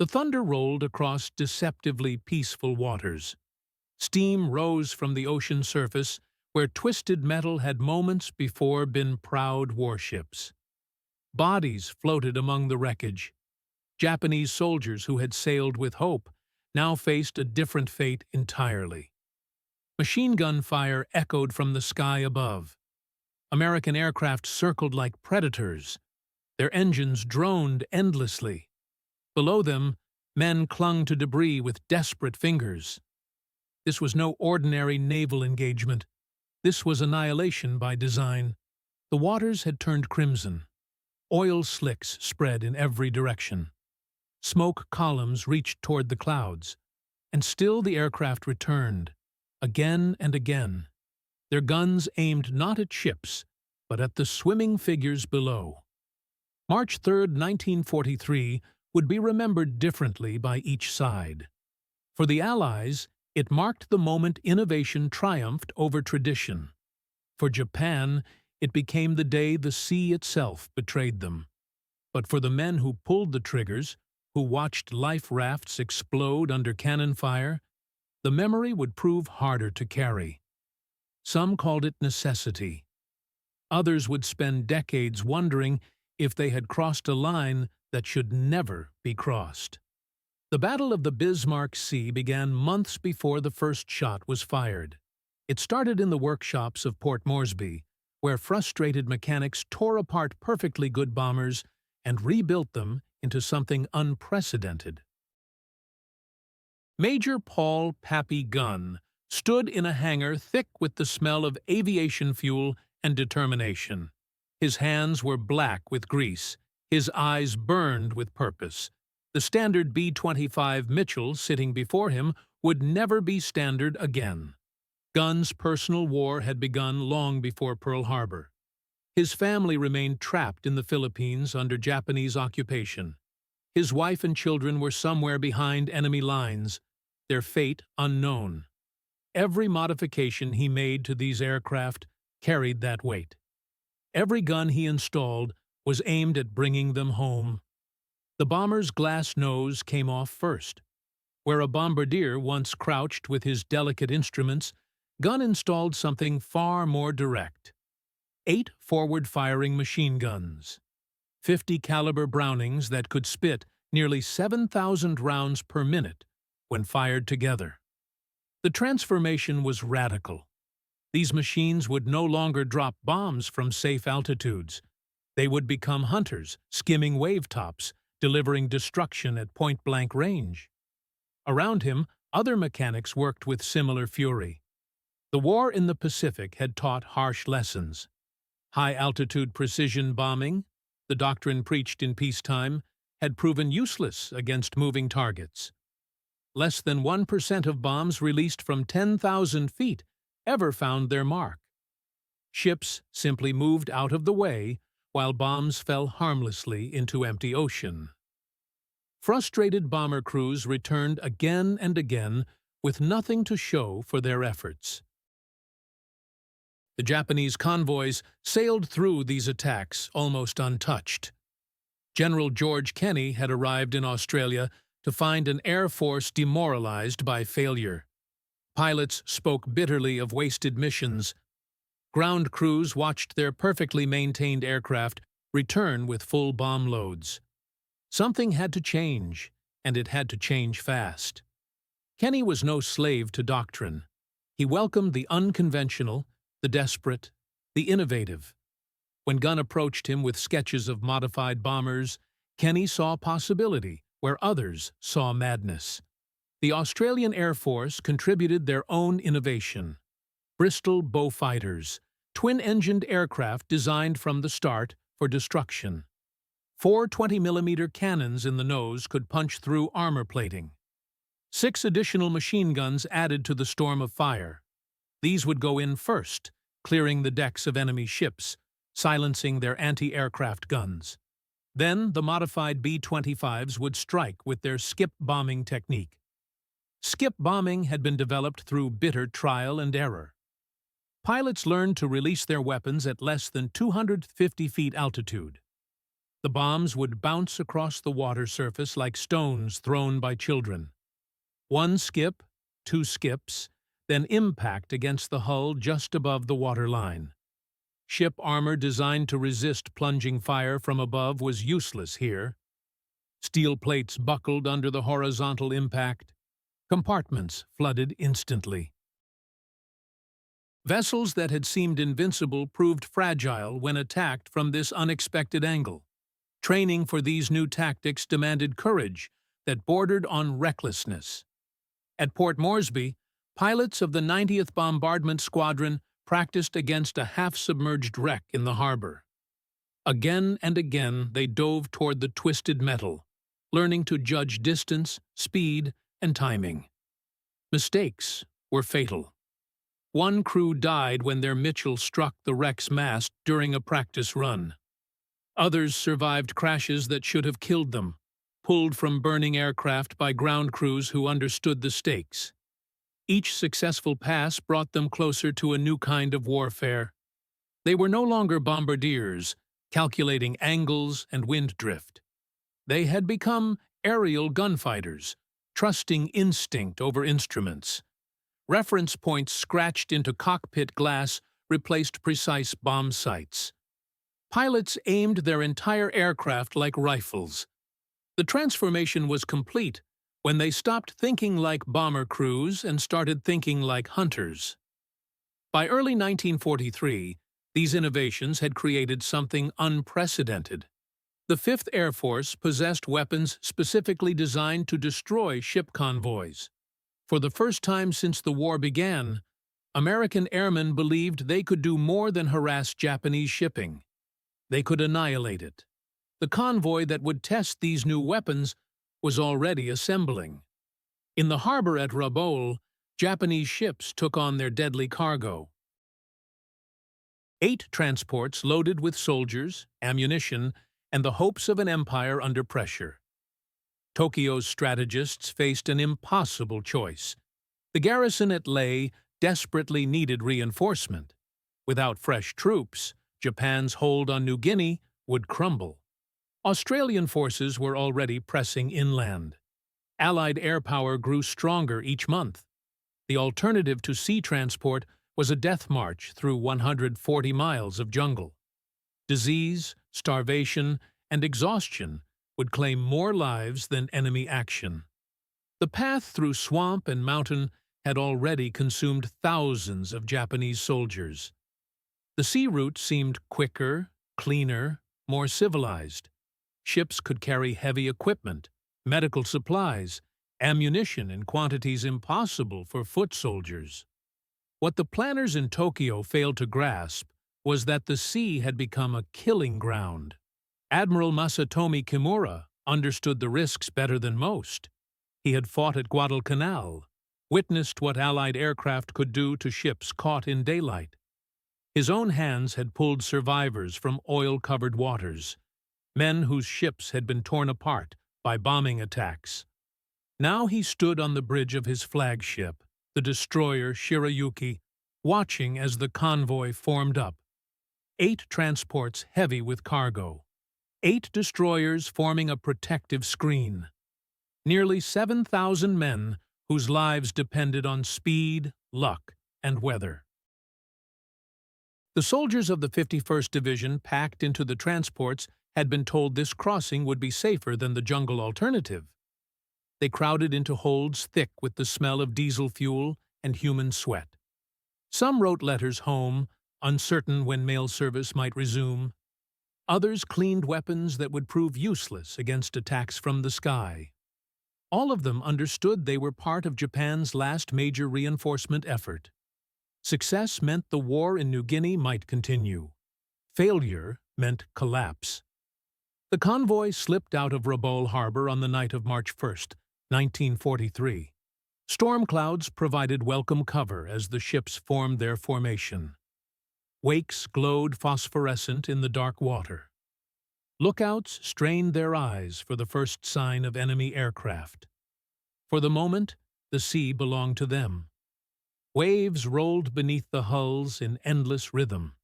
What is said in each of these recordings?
The thunder rolled across deceptively peaceful waters. Steam rose from the ocean surface, where twisted metal had moments before been proud warships. Bodies floated among the wreckage. Japanese soldiers who had sailed with hope now faced a different fate entirely. Machine gun fire echoed from the sky above. American aircraft circled like predators. Their engines droned endlessly. Below them, men clung to debris with desperate fingers. This was no ordinary naval engagement. This was annihilation by design. The waters had turned crimson. Oil slicks spread in every direction. Smoke columns reached toward the clouds. And still the aircraft returned, again and again. Their guns aimed not at ships, but at the swimming figures below. March 3, 1943, would be remembered differently by each side. For the Allies, it marked the moment innovation triumphed over tradition. For Japan, it became the day the sea itself betrayed them. But for the men who pulled the triggers, who watched life rafts explode under cannon fire, the memory would prove harder to carry. Some called it necessity. Others would spend decades wondering if they had crossed a line that should never be crossed. The Battle of the Bismarck Sea began months before the first shot was fired. It started in the workshops of Port Moresby, where frustrated mechanics tore apart perfectly good bombers and rebuilt them into something unprecedented. Major Paul "Pappy" Gunn stood in a hangar thick with the smell of aviation fuel and determination. His hands were black with grease, his eyes burned with purpose. The standard B-25 Mitchell sitting before him would never be standard again. Gunn's personal war had begun long before Pearl Harbor. His family remained trapped in the Philippines under Japanese occupation. His wife and children were somewhere behind enemy lines, their fate unknown. Every modification he made to these aircraft carried that weight. Every gun he installed was aimed at bringing them home. The bomber's glass nose came off first. Where a bombardier once crouched with his delicate instruments, Gunn installed something far more direct. 8 forward-firing machine guns. 50 caliber Brownings that could spit nearly 7,000 rounds per minute when fired together. The transformation was radical. These machines would no longer drop bombs from safe altitudes. They would become hunters, skimming wave tops, delivering destruction at point-blank range. Around him, other mechanics worked with similar fury. The war in the Pacific had taught harsh lessons. High-altitude precision bombing, the doctrine preached in peacetime, had proven useless against moving targets. Less than 1% of bombs released from 10,000 feet ever found their mark. Ships simply moved out of the way while bombs fell harmlessly into empty ocean. Frustrated bomber crews returned again and again with nothing to show for their efforts. The Japanese convoys sailed through these attacks almost untouched. General George Kenney had arrived in Australia to find an air force demoralized by failure. Pilots spoke bitterly of wasted missions. Ground crews watched their perfectly maintained aircraft return with full bomb loads. Something had to change, and it had to change fast. Kenney was no slave to doctrine. He welcomed the unconventional, the desperate, the innovative. When Gunn approached him with sketches of modified bombers, Kenney saw possibility where others saw madness. The Australian Air Force contributed their own innovation. Bristol Beaufighters, twin-engined aircraft designed from the start for destruction. 4 20mm cannons in the nose could punch through armor plating. 6 additional machine guns added to the storm of fire. These would go in first, clearing the decks of enemy ships, silencing their anti-aircraft guns. Then the modified B-25s would strike with their skip bombing technique. Skip bombing had been developed through bitter trial and error. Pilots learned to release their weapons at less than 250 feet altitude. The bombs would bounce across the water surface like stones thrown by children. One skip, two skips, then impact against the hull just above the waterline. Ship armor designed to resist plunging fire from above was useless here. Steel plates buckled under the horizontal impact. Compartments flooded instantly. Vessels that had seemed invincible proved fragile when attacked from this unexpected angle. Training for these new tactics demanded courage that bordered on recklessness. At Port Moresby, pilots of the 90th Bombardment Squadron practiced against a half-submerged wreck in the harbor. Again and again they dove toward the twisted metal, learning to judge distance, speed, and timing. Mistakes were fatal. One crew died when their Mitchell struck the wreck's mast during a practice run. Others survived crashes that should have killed them, pulled from burning aircraft by ground crews who understood the stakes. Each successful pass brought them closer to a new kind of warfare. They were no longer bombardiers, calculating angles and wind drift. They had become aerial gunfighters, trusting instinct over instruments. Reference points scratched into cockpit glass replaced precise bomb sights. Pilots aimed their entire aircraft like rifles. The transformation was complete when they stopped thinking like bomber crews and started thinking like hunters. By early 1943, these innovations had created something unprecedented. The 5th Air Force possessed weapons specifically designed to destroy ship convoys. For the first time since the war began, American airmen believed they could do more than harass Japanese shipping. They could annihilate it. The convoy that would test these new weapons was already assembling. In the harbor at Rabaul, Japanese ships took on their deadly cargo. 8 transports loaded with soldiers, ammunition, and the hopes of an empire under pressure. Tokyo's strategists faced an impossible choice. The garrison at Leh desperately needed reinforcement. Without fresh troops, Japan's hold on New Guinea would crumble. Australian forces were already pressing inland. Allied air power grew stronger each month. The alternative to sea transport was a death march through 140 miles of jungle. Disease, starvation, and exhaustion would claim more lives than enemy action. The path through swamp and mountain had already consumed thousands of Japanese soldiers. The sea route seemed quicker, cleaner, more civilized. Ships could carry heavy equipment, medical supplies, ammunition in quantities impossible for foot soldiers. What the planners in Tokyo failed to grasp was that the sea had become a killing ground. Admiral Masatomi Kimura understood the risks better than most. He had fought at Guadalcanal, witnessed what Allied aircraft could do to ships caught in daylight. His own hands had pulled survivors from oil-covered waters, men whose ships had been torn apart by bombing attacks. Now he stood on the bridge of his flagship, the destroyer Shirayuki, watching as the convoy formed up. 8 transports heavy with cargo. 8 destroyers forming a protective screen. Nearly 7,000 men whose lives depended on speed, luck, and weather. The soldiers of the 51st Division packed into the transports had been told this crossing would be safer than the jungle alternative. They crowded into holds thick with the smell of diesel fuel and human sweat. Some wrote letters home, uncertain when mail service might resume. Others cleaned weapons that would prove useless against attacks from the sky. All of them understood they were part of Japan's last major reinforcement effort. Success meant the war in New Guinea might continue. Failure meant collapse. The convoy slipped out of Rabaul Harbor on the night of March 1, 1943. Storm clouds provided welcome cover as the ships formed their formation. Wakes glowed phosphorescent in the dark water. Lookouts strained their eyes for the first sign of enemy aircraft. For the moment, the sea belonged to them. Waves rolled beneath the hulls in endless rhythm.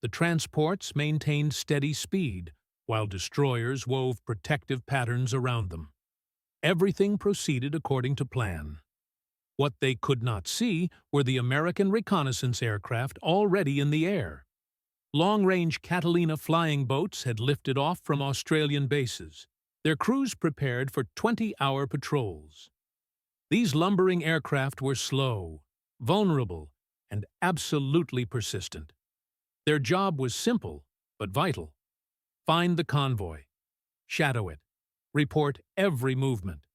The transports maintained steady speed, while destroyers wove protective patterns around them. Everything proceeded according to plan. What they could not see were the American reconnaissance aircraft already in the air. Long-range Catalina flying boats had lifted off from Australian bases, their crews prepared for 20-hour patrols. These lumbering aircraft were slow, vulnerable, and absolutely persistent. Their job was simple, but vital. Find the convoy, shadow it, report every movement.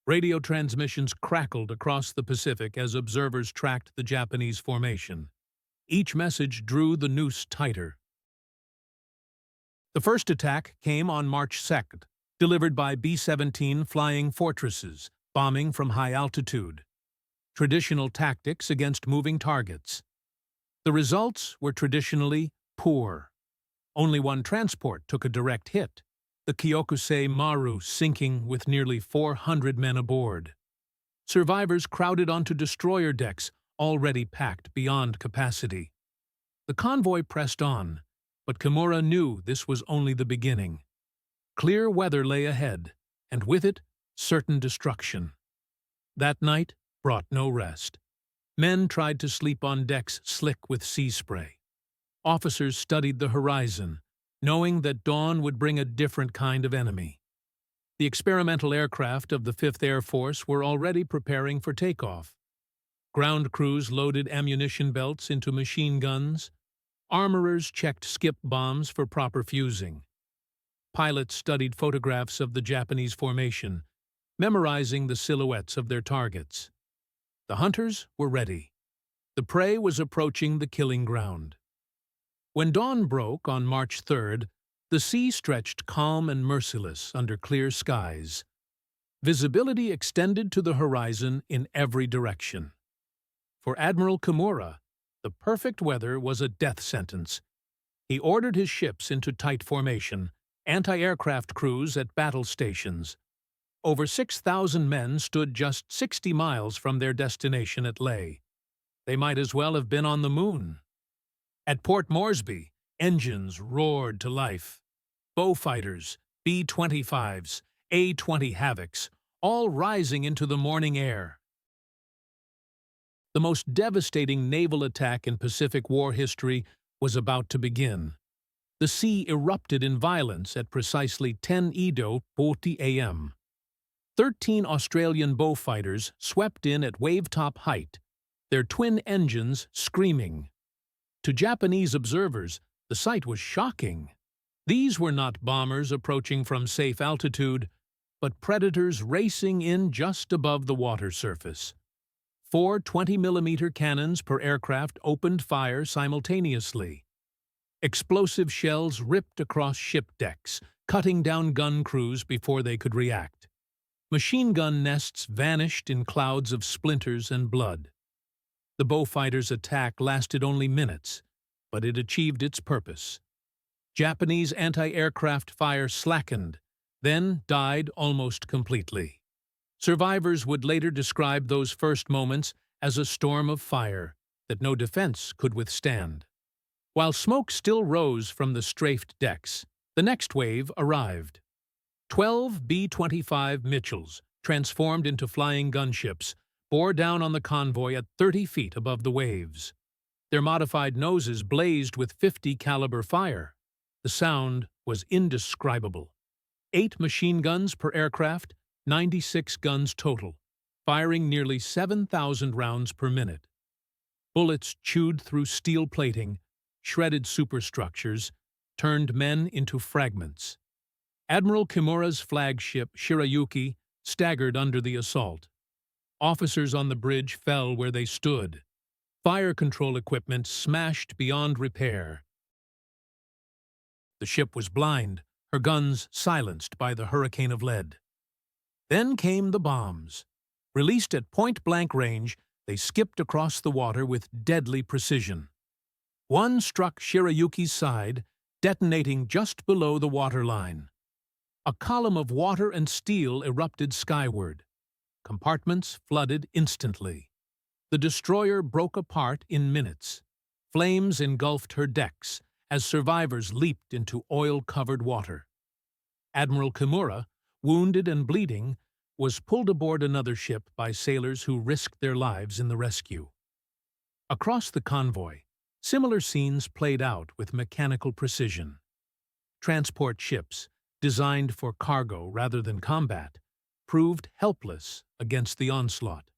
Radio transmissions crackled across the Pacific as observers tracked the Japanese formation. Each message drew the noose tighter. The first attack came on March 2nd, delivered by B-17 Flying Fortresses, bombing from high altitude. Traditional tactics against moving targets. The results were traditionally poor. Only one transport took a direct hit, the Kyokusei Maru sinking with nearly 400 men aboard. Survivors crowded onto destroyer decks, already packed beyond capacity. The convoy pressed on, but Kimura knew this was only the beginning. Clear weather lay ahead, and with it, certain destruction. That night brought no rest. Men tried to sleep on decks slick with sea spray. Officers studied the horizon, knowing that dawn would bring a different kind of enemy. The experimental aircraft of the 5th Air Force were already preparing for takeoff. Ground crews loaded ammunition belts into machine guns. Armorers checked skip bombs for proper fusing. Pilots studied photographs of the Japanese formation, memorizing the silhouettes of their targets. The hunters were ready. The prey was approaching the killing ground. When dawn broke on March 3rd, the sea stretched calm and merciless under clear skies. Visibility extended to the horizon in every direction. For Admiral Kimura, the perfect weather was a death sentence. He ordered his ships into tight formation, anti-aircraft crews at battle stations. Over 6,000 men stood just 60 miles from their destination at Leh. They might as well have been on the moon. At Port Moresby, engines roared to life. Beaufighters, B-25s, A-20 Havocs, all rising into the morning air. The most devastating naval attack in Pacific War history was about to begin. The sea erupted in violence at precisely 10 Edo 40 a.m. 13 Australian Beaufighters swept in at wave-top height, their twin engines screaming. To Japanese observers, the sight was shocking. These were not bombers approaching from safe altitude, but predators racing in just above the water surface. 4 20mm cannons per aircraft opened fire simultaneously. Explosive shells ripped across ship decks, cutting down gun crews before they could react. Machine gun nests vanished in clouds of splinters and blood. The Beaufighters' attack lasted only minutes, but it achieved its purpose. Japanese anti-aircraft fire slackened, then died almost completely. Survivors would later describe those first moments as a storm of fire that no defense could withstand. While smoke still rose from the strafed decks, the next wave arrived. 12 B-25 Mitchells, transformed into flying gunships, bore down on the convoy at 30 feet above the waves. Their modified noses blazed with .50 caliber fire. The sound was indescribable. 8 machine guns per aircraft, 96 guns total, firing nearly 7,000 rounds per minute. Bullets chewed through steel plating, shredded superstructures, turned men into fragments. Admiral Kimura's flagship, Shirayuki, staggered under the assault. Officers on the bridge fell where they stood. Fire control equipment smashed beyond repair. The ship was blind, her guns silenced by the hurricane of lead. Then came the bombs. Released at point-blank range, they skipped across the water with deadly precision. One struck Shirayuki's side, detonating just below the waterline. A column of water and steel erupted skyward. Compartments flooded instantly. The destroyer broke apart in minutes. Flames engulfed her decks, as survivors leaped into oil-covered water. Admiral Kimura, wounded and bleeding, was pulled aboard another ship by sailors who risked their lives in the rescue. Across the convoy, similar scenes played out with mechanical precision. Transport ships, designed for cargo rather than combat, proved helpless against the onslaught.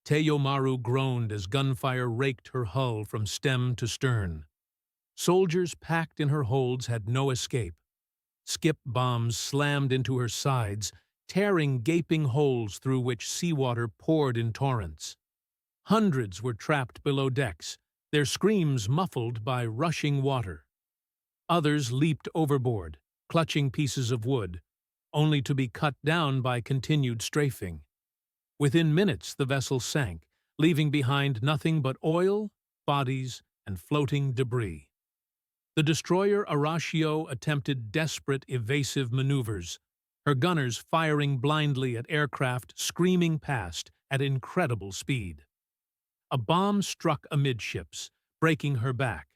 Teyomaru groaned as gunfire raked her hull from stem to stern. Soldiers packed in her holds had no escape. Skip bombs slammed into her sides, tearing gaping holes through which seawater poured in torrents. Hundreds were trapped below decks, their screams muffled by rushing water. Others leaped overboard, clutching pieces of wood, only to be cut down by continued strafing. Within minutes the vessel sank, leaving behind nothing but oil, bodies, and floating debris. The destroyer Arashio attempted desperate evasive maneuvers, her gunners firing blindly at aircraft screaming past at incredible speed. A bomb struck amidships, breaking her back.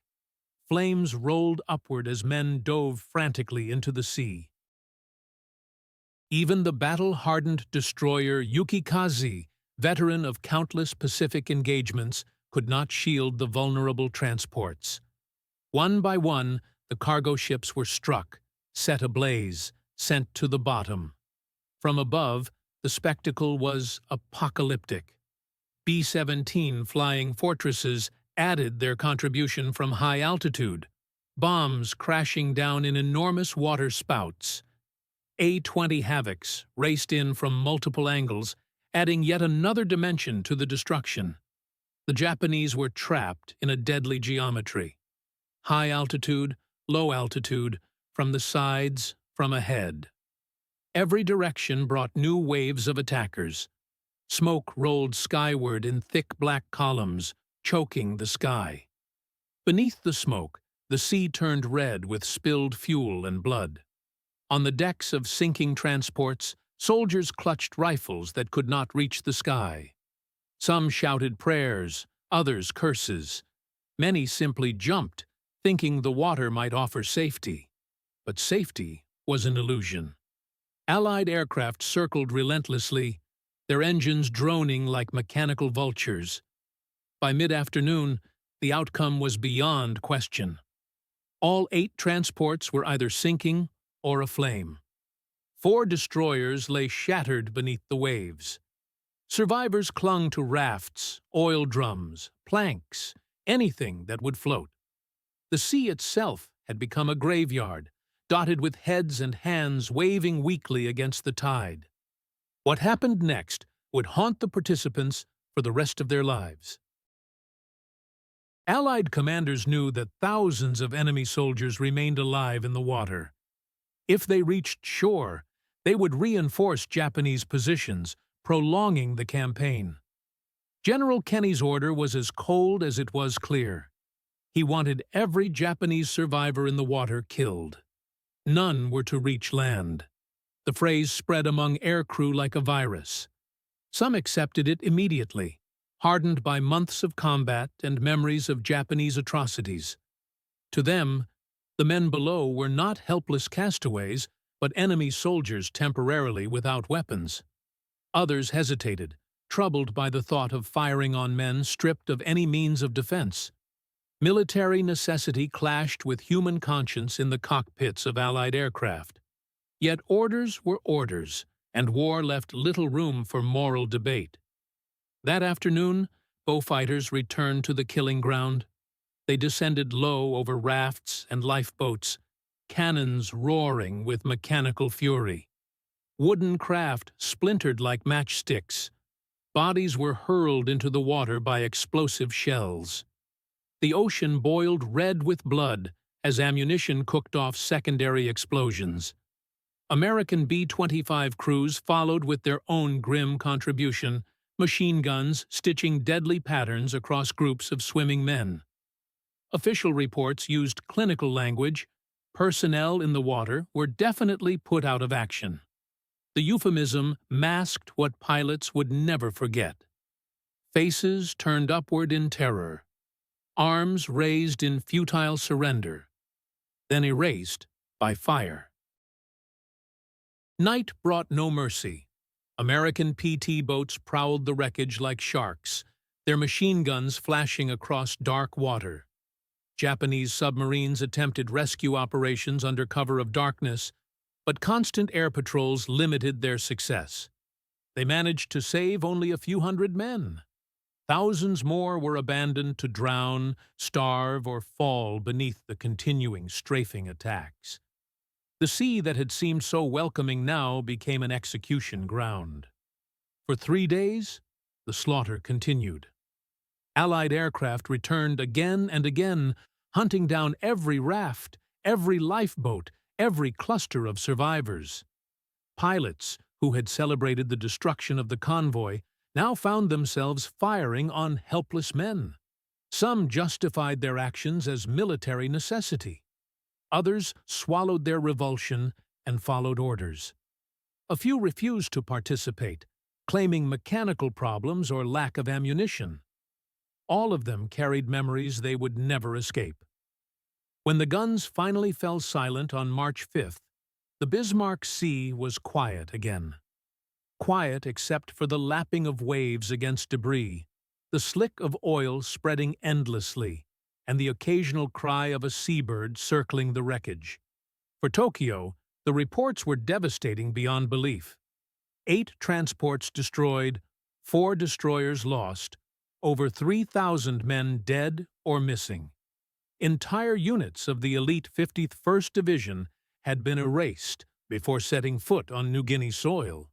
Flames rolled upward as men dove frantically into the sea. Even the battle-hardened destroyer Yukikaze, veteran of countless Pacific engagements, could not shield the vulnerable transports. One by one, the cargo ships were struck, set ablaze, sent to the bottom. From above, the spectacle was apocalyptic. B-17 flying fortresses added their contribution from high altitude, bombs crashing down in enormous water spouts. A-20 Havocs raced in from multiple angles, adding yet another dimension to the destruction. The Japanese were trapped in a deadly geometry. High altitude, low altitude, from the sides, from ahead. Every direction brought new waves of attackers. Smoke rolled skyward in thick black columns, choking the sky. Beneath the smoke, the sea turned red with spilled fuel and blood. On the decks of sinking transports, soldiers clutched rifles that could not reach the sky. Some shouted prayers, others curses. Many simply jumped, thinking the water might offer safety. But safety was an illusion. Allied aircraft circled relentlessly, their engines droning like mechanical vultures. By mid-afternoon, the outcome was beyond question. All 8 transports were either sinking or aflame. 4 destroyers lay shattered beneath the waves. Survivors clung to rafts, oil drums, planks, anything that would float. The sea itself had become a graveyard, dotted with heads and hands waving weakly against the tide. What happened next would haunt the participants for the rest of their lives. Allied commanders knew that thousands of enemy soldiers remained alive in the water. If they reached shore, they would reinforce Japanese positions, prolonging the campaign. General Kenny's order was as cold as it was clear. He wanted every Japanese survivor in the water killed. None were to reach land. The phrase spread among aircrew like a virus. Some accepted it immediately, hardened by months of combat and memories of Japanese atrocities. To them, the men below were not helpless castaways, but enemy soldiers temporarily without weapons. Others hesitated, troubled by the thought of firing on men stripped of any means of defense. Military necessity clashed with human conscience in the cockpits of Allied aircraft. Yet orders were orders, and war left little room for moral debate. That afternoon, Beaufighters returned to the killing ground. They descended low over rafts and lifeboats, cannons roaring with mechanical fury. Wooden craft splintered like matchsticks. Bodies were hurled into the water by explosive shells. The ocean boiled red with blood as ammunition cooked off secondary explosions. American B-25 crews followed with their own grim contribution, machine guns stitching deadly patterns across groups of swimming men. Official reports used clinical language. Personnel in the water were definitely put out of action. The euphemism masked what pilots would never forget. Faces turned upward in terror. arms raised in futile surrender, then erased by fire. Night brought no mercy. American PT boats prowled the wreckage like sharks, their machine guns flashing across dark water. Japanese submarines attempted rescue operations under cover of darkness, but constant air patrols limited their success. They managed to save only a few hundred men. Thousands more were abandoned to drown, starve, or fall beneath the continuing strafing attacks. The sea that had seemed so welcoming now became an execution ground. For 3 days, the slaughter continued. Allied aircraft returned again and again, hunting down every raft, every lifeboat, every cluster of survivors. Pilots, who had celebrated the destruction of the convoy, now found themselves firing on helpless men. Some justified their actions as military necessity. Others swallowed their revulsion and followed orders. A few refused to participate, claiming mechanical problems or lack of ammunition. All of them carried memories they would never escape. When the guns finally fell silent on March 5th, the Bismarck Sea was quiet again. Quiet except for the lapping of waves against debris, the slick of oil spreading endlessly, and the occasional cry of a seabird circling the wreckage. For Tokyo, the reports were devastating beyond belief. 8 transports destroyed, 4 destroyers lost, over 3,000 men dead or missing. Entire units of the elite 51st Division had been erased before setting foot on New Guinea soil.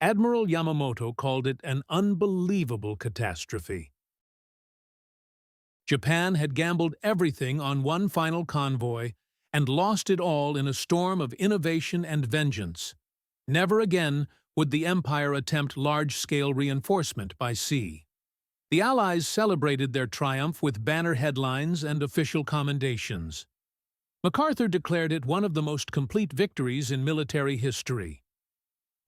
Admiral Yamamoto called it an unbelievable catastrophe. Japan had gambled everything on one final convoy and lost it all in a storm of innovation and vengeance. Never again would the Empire attempt large-scale reinforcement by sea. The Allies celebrated their triumph with banner headlines and official commendations. MacArthur declared it one of the most complete victories in military history.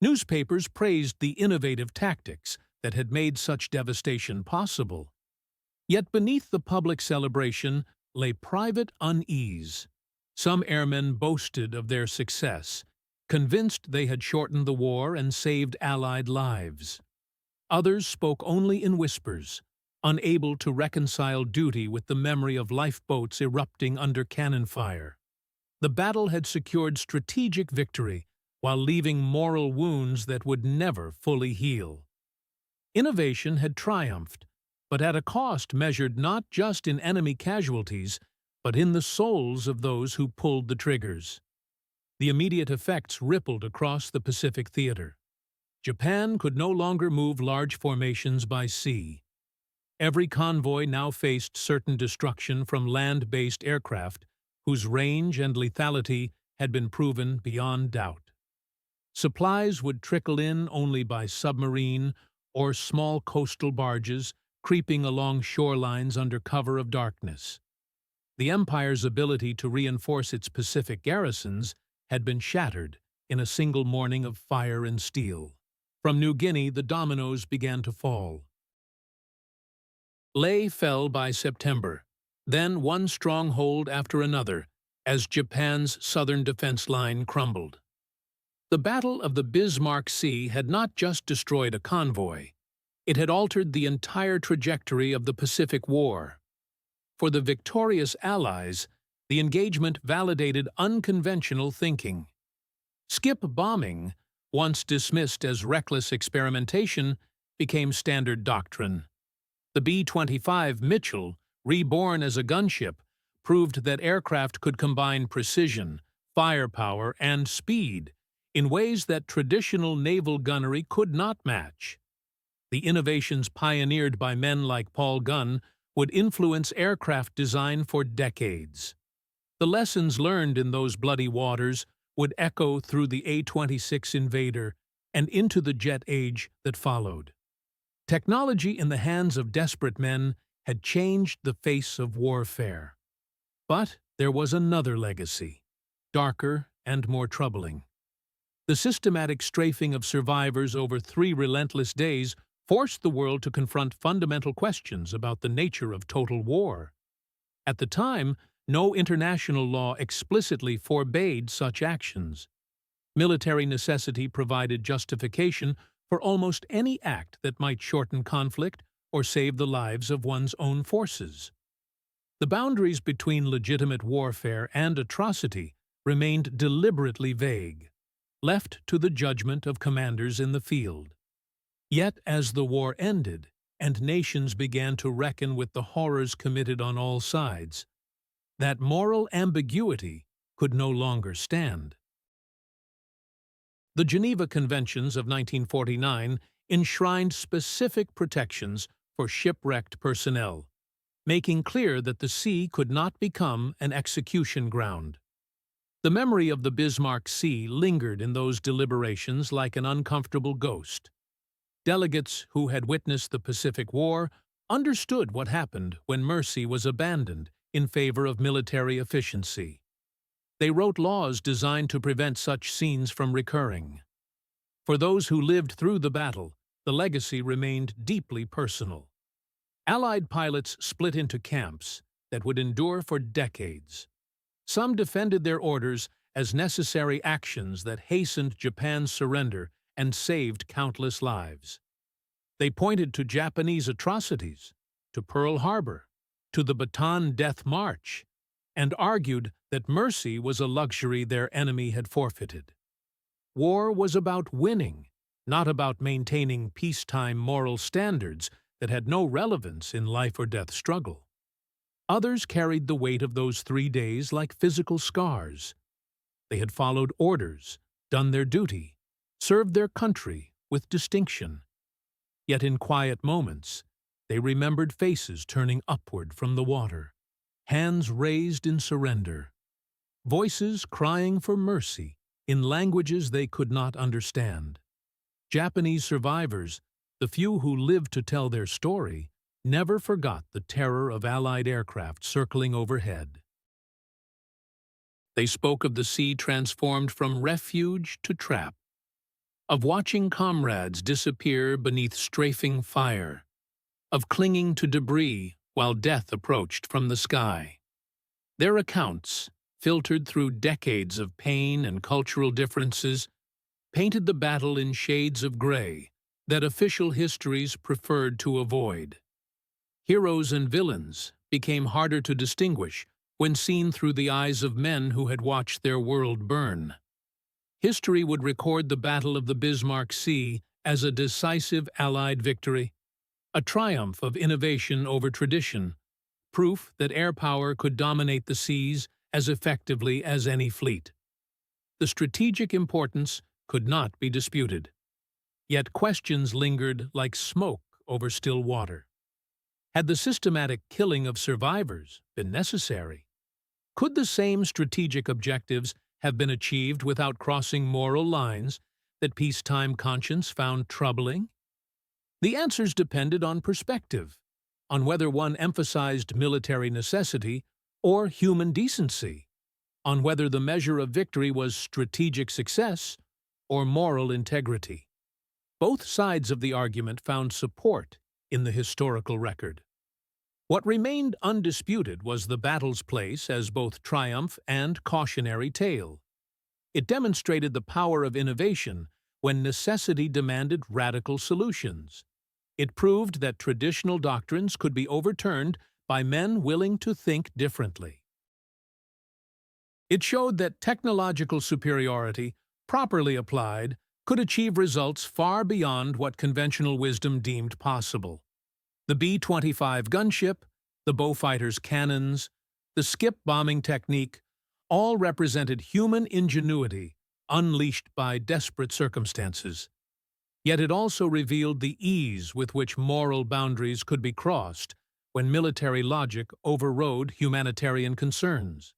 Newspapers praised the innovative tactics that had made such devastation possible. Yet beneath the public celebration lay private unease. Some airmen boasted of their success, convinced they had shortened the war and saved Allied lives. Others spoke only in whispers, unable to reconcile duty with the memory of lifeboats erupting under cannon fire. The battle had secured strategic victory while leaving moral wounds that would never fully heal. Innovation had triumphed, but at a cost measured not just in enemy casualties, but in the souls of those who pulled the triggers. The immediate effects rippled across the Pacific theater. Japan could no longer move large formations by sea. Every convoy now faced certain destruction from land-based aircraft whose range and lethality had been proven beyond doubt. Supplies would trickle in only by submarine or small coastal barges creeping along shorelines under cover of darkness. The Empire's ability to reinforce its Pacific garrisons had been shattered in a single morning of fire and steel. From New Guinea, the dominoes began to fall. Leh fell by September, then one stronghold after another, as Japan's southern defense line crumbled. The Battle of the Bismarck Sea had not just destroyed a convoy. It had altered the entire trajectory of the Pacific War. For the victorious Allies, the engagement validated unconventional thinking. Skip bombing, once dismissed as reckless experimentation, became standard doctrine. The B-25 Mitchell, reborn as a gunship, proved that aircraft could combine precision, firepower, and speed in ways that traditional naval gunnery could not match. The innovations pioneered by men like Paul Gunn would influence aircraft design for decades. The lessons learned in those bloody waters would echo through the A-26 Invader and into the jet age that followed. Technology in the hands of desperate men had changed the face of warfare. But there was another legacy, darker and more troubling. The systematic strafing of survivors over 3 relentless days forced the world to confront fundamental questions about the nature of total war. At the time, no international law explicitly forbade such actions. Military necessity provided justification for almost any act that might shorten conflict or save the lives of one's own forces. The boundaries between legitimate warfare and atrocity remained deliberately vague, left to the judgment of commanders in the field. Yet, as the war ended, and nations began to reckon with the horrors committed on all sides, that moral ambiguity could no longer stand. The Geneva Conventions of 1949 enshrined specific protections for shipwrecked personnel, making clear that the sea could not become an execution ground. The memory of the Bismarck Sea lingered in those deliberations like an uncomfortable ghost. Delegates who had witnessed the Pacific War understood what happened when mercy was abandoned in favor of military efficiency. They wrote laws designed to prevent such scenes from recurring. For those who lived through the battle, the legacy remained deeply personal. Allied pilots split into camps that would endure for decades. Some defended their orders as necessary actions that hastened Japan's surrender and saved countless lives. They pointed to Japanese atrocities, to Pearl Harbor, to the Bataan Death March, and argued that mercy was a luxury their enemy had forfeited. War was about winning, not about maintaining peacetime moral standards that had no relevance in life-or-death struggle. Others carried the weight of those 3 days like physical scars. They had followed orders, done their duty, served their country with distinction. Yet in quiet moments, they remembered faces turning upward from the water, hands raised in surrender, voices crying for mercy in languages they could not understand. Japanese survivors, the few who lived to tell their story, never forgot the terror of Allied aircraft circling overhead. They spoke of the sea transformed from refuge to trap, of watching comrades disappear beneath strafing fire, of clinging to debris while death approached from the sky. Their accounts, filtered through decades of pain and cultural differences, painted the battle in shades of gray that official histories preferred to avoid. Heroes and villains became harder to distinguish when seen through the eyes of men who had watched their world burn. History would record the Battle of the Bismarck Sea as a decisive Allied victory, a triumph of innovation over tradition, proof that air power could dominate the seas as effectively as any fleet. The strategic importance could not be disputed. Yet questions lingered like smoke over still water. Had the systematic killing of survivors been necessary? Could the same strategic objectives have been achieved without crossing moral lines that peacetime conscience found troubling? The answers depended on perspective, on whether one emphasized military necessity or human decency, on whether the measure of victory was strategic success or moral integrity. Both sides of the argument found support in the historical record. What remained undisputed was the battle's place as both triumph and cautionary tale. It demonstrated the power of innovation when necessity demanded radical solutions. It proved that traditional doctrines could be overturned by men willing to think differently. It showed that technological superiority, properly applied, could achieve results far beyond what conventional wisdom deemed possible. The B-25 gunship, the Beaufighter's cannons, the skip bombing technique, all represented human ingenuity unleashed by desperate circumstances. Yet it also revealed the ease with which moral boundaries could be crossed when military logic overrode humanitarian concerns.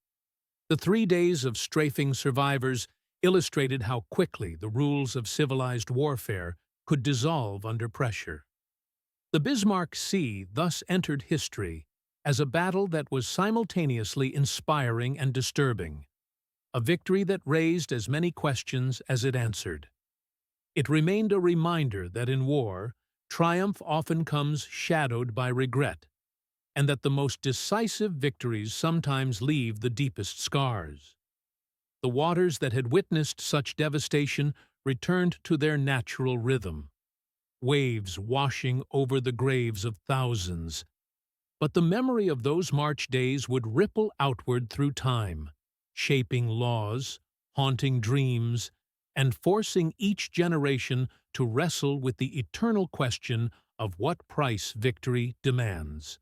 The 3 days of strafing survivors illustrated how quickly the rules of civilized warfare could dissolve under pressure. The Bismarck Sea thus entered history as a battle that was simultaneously inspiring and disturbing, a victory that raised as many questions as it answered. It remained a reminder that in war, triumph often comes shadowed by regret, and that the most decisive victories sometimes leave the deepest scars. The waters that had witnessed such devastation returned to their natural rhythm, waves washing over the graves of thousands. But the memory of those March days would ripple outward through time, shaping laws, haunting dreams, and forcing each generation to wrestle with the eternal question of what price victory demands.